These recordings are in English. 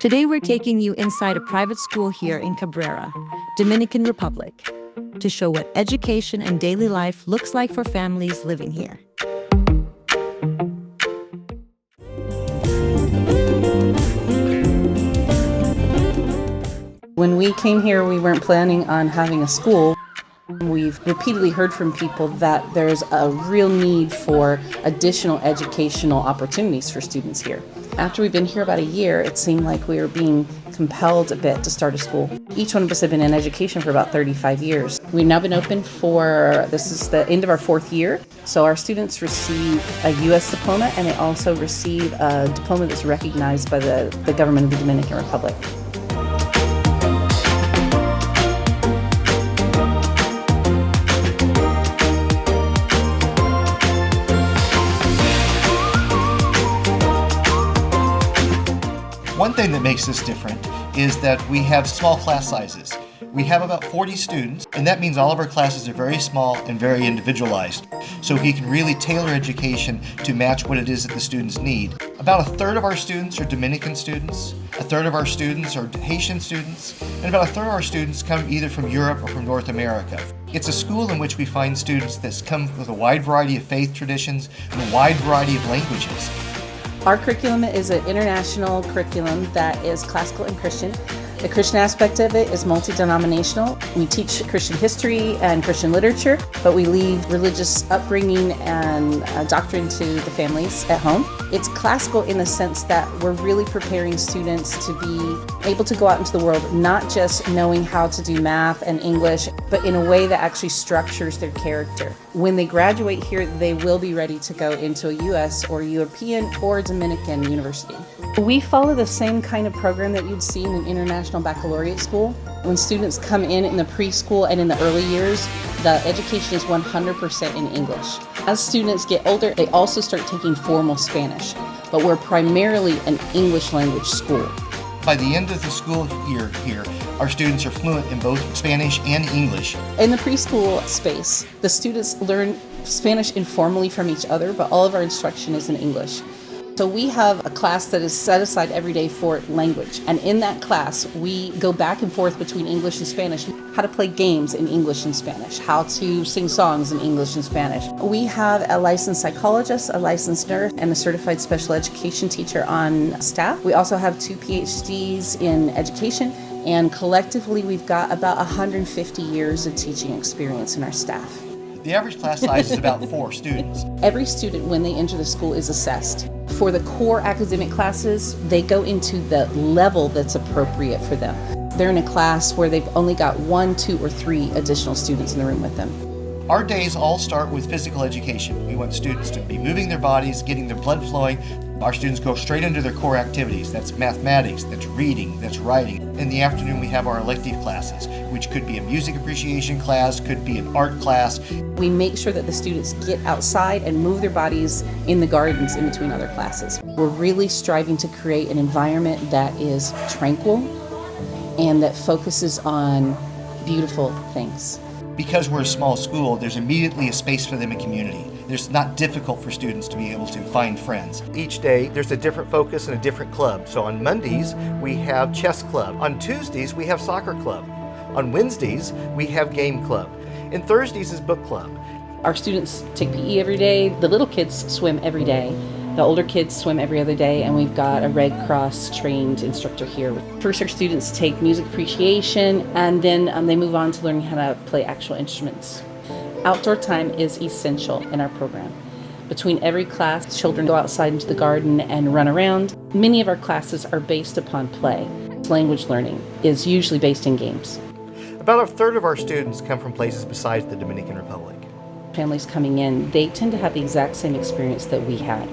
Today we're taking you inside a private school here in Cabrera, Dominican Republic, to show what education and daily life looks like for families living here. When we came here, we weren't planning on having a school. We've repeatedly heard from people that there's a real need for additional educational opportunities for students here. After we've been here about a year, it seemed like we were being compelled a bit to start a school. Each one of us have been in education for about 35 years. We've now been open this is the end of our 4th year. So our students receive a U.S. diploma, and they also receive a diploma that's recognized by the government of the Dominican Republic. One thing that makes this different is that we have small class sizes. We have about 40 students, and that means all of our classes are very small and very individualized. So we can really tailor education to match what it is that the students need. About 1/3 of our students are Dominican students, 1/3 of our students are Haitian students, and about 1/3 of our students come either from Europe or from North America. It's a school in which we find students that come with a wide variety of faith traditions and a wide variety of languages. Our curriculum is an international curriculum that is classical and Christian. The Christian aspect of it is multi-denominational. We teach Christian history and Christian literature, but we leave religious upbringing and doctrine to the families at home. It's classical in the sense that we're really preparing students to be able to go out into the world, not just knowing how to do math and English, but in a way that actually structures their character. When they graduate here, they will be ready to go into a U.S. or European or Dominican university. We follow the same kind of program that you'd see in an international baccalaureate school. When students come in the preschool and in the early years, the education is 100% in English. As students get older, they also start taking formal Spanish, but we're primarily an English language school. By the end of the school year here, our students are fluent in both Spanish and English. In the preschool space, the students learn Spanish informally from each other, but all of our instruction is in English. So we have a class that is set aside every day for language. And in that class, we go back and forth between English and Spanish, how to play games in English and Spanish, how to sing songs in English and Spanish. We have a licensed psychologist, a licensed nurse, and a certified special education teacher on staff. We also have 2 PhDs in education, and collectively we've got about 150 years of teaching experience in our staff. The average class size is about 4 students. Every student, when they enter the school, is assessed. For the core academic classes, they go into the level that's appropriate for them. They're in a class where they've only got 1, 2, or 3 additional students in the room with them. Our days all start with physical education. We want students to be moving their bodies, getting their blood flowing. Our students go straight into their core activities. That's mathematics, that's reading, that's writing. In the afternoon, we have our elective classes, which could be a music appreciation class, could be an art class. We make sure that the students get outside and move their bodies in the gardens in between other classes. We're really striving to create an environment that is tranquil and that focuses on beautiful things. Because we're a small school, there's immediately a space for them in community. It's not difficult for students to be able to find friends. Each day, there's a different focus and a different club. So on Mondays, we have chess club. On Tuesdays, we have soccer club. On Wednesdays, we have game club. And Thursdays is book club. Our students take PE every day. The little kids swim every day. The older kids swim every other day, and we've got a Red Cross trained instructor here. First, our students take music appreciation, and then they move on to learning how to play actual instruments. Outdoor time is essential in our program. Between every class, children go outside into the garden and run around. Many of our classes are based upon play. Language learning is usually based in games. About 1/3 of our students come from places besides the Dominican Republic. Families coming in, they tend to have the exact same experience that we had,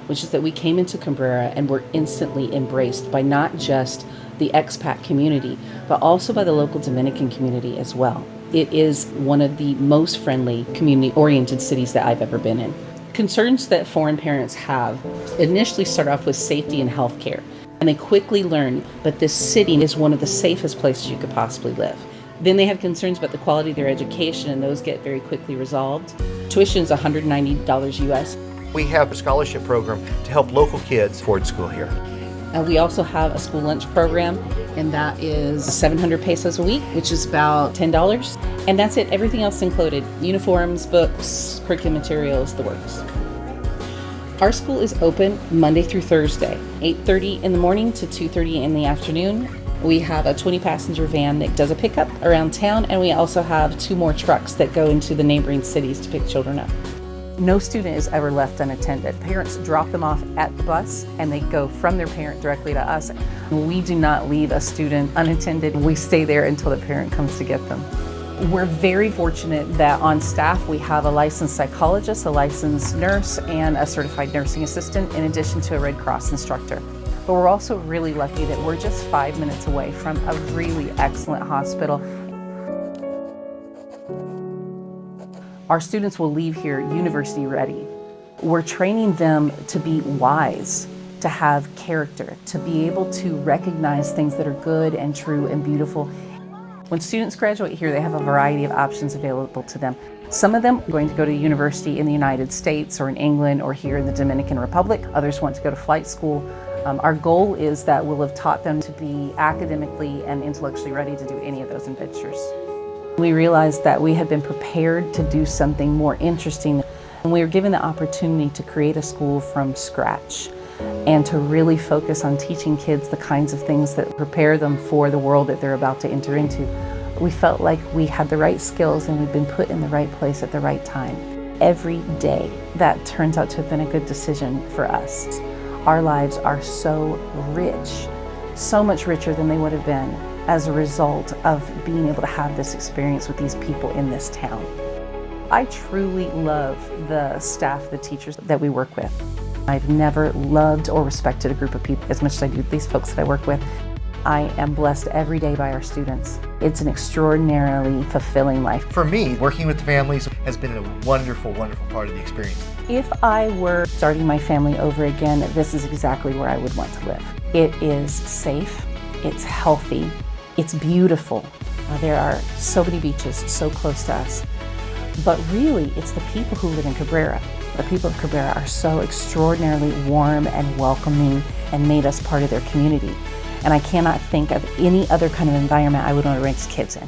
which is that we came into Cabrera and were instantly embraced by not just the expat community, but also by the local Dominican community as well. It is one of the most friendly, community-oriented cities that I've ever been in. Concerns that foreign parents have initially start off with safety and healthcare, and they quickly learn that this city is one of the safest places you could possibly live. Then they have concerns about the quality of their education, and those get very quickly resolved. Tuition is $190 US. We have a scholarship program to help local kids afford school here. We also have a school lunch program, and that is 700 pesos a week, which is about $10. And that's it, everything else included. Uniforms, books, curriculum materials, the works. Our school is open Monday through Thursday, 8:30 in the morning to 2:30 in the afternoon. We have a 20-passenger van that does a pickup around town, and we also have 2 more trucks that go into the neighboring cities to pick children up. No student is ever left unattended. Parents drop them off at the bus, and they go from their parent directly to us. We do not leave a student unattended. We stay there until the parent comes to get them. We're very fortunate that on staff we have a licensed psychologist, a licensed nurse, and a certified nursing assistant, in addition to a Red Cross instructor. But we're also really lucky that we're just 5 minutes away from a really excellent hospital. Our students will leave here university ready. We're training them to be wise, to have character, to be able to recognize things that are good and true and beautiful. When students graduate here, they have a variety of options available to them. Some of them are going to go to university in the United States or in England or here in the Dominican Republic. Others want to go to flight school. Our goal is that we'll have taught them to be academically and intellectually ready to do any of those adventures. We realized that we had been prepared to do something more interesting, and we were given the opportunity to create a school from scratch and to really focus on teaching kids the kinds of things that prepare them for the world that they're about to enter into. We felt like we had the right skills and we'd been put in the right place at the right time. Every day, that turns out to have been a good decision for us. Our lives are so rich, so much richer than they would have been as a result of being able to have this experience with these people in this town. I truly love the staff, the teachers that we work with. I've never loved or respected a group of people as much as I do these folks that I work with. I am blessed every day by our students. It's an extraordinarily fulfilling life. For me, working with families has been a wonderful, wonderful part of the experience. If I were starting my family over again, this is exactly where I would want to live. It is safe, it's healthy, it's beautiful. There are so many beaches so close to us. But really, it's the people who live in Cabrera. The people of Cabrera are so extraordinarily warm and welcoming and made us part of their community. And I cannot think of any other kind of environment I would want to raise kids in.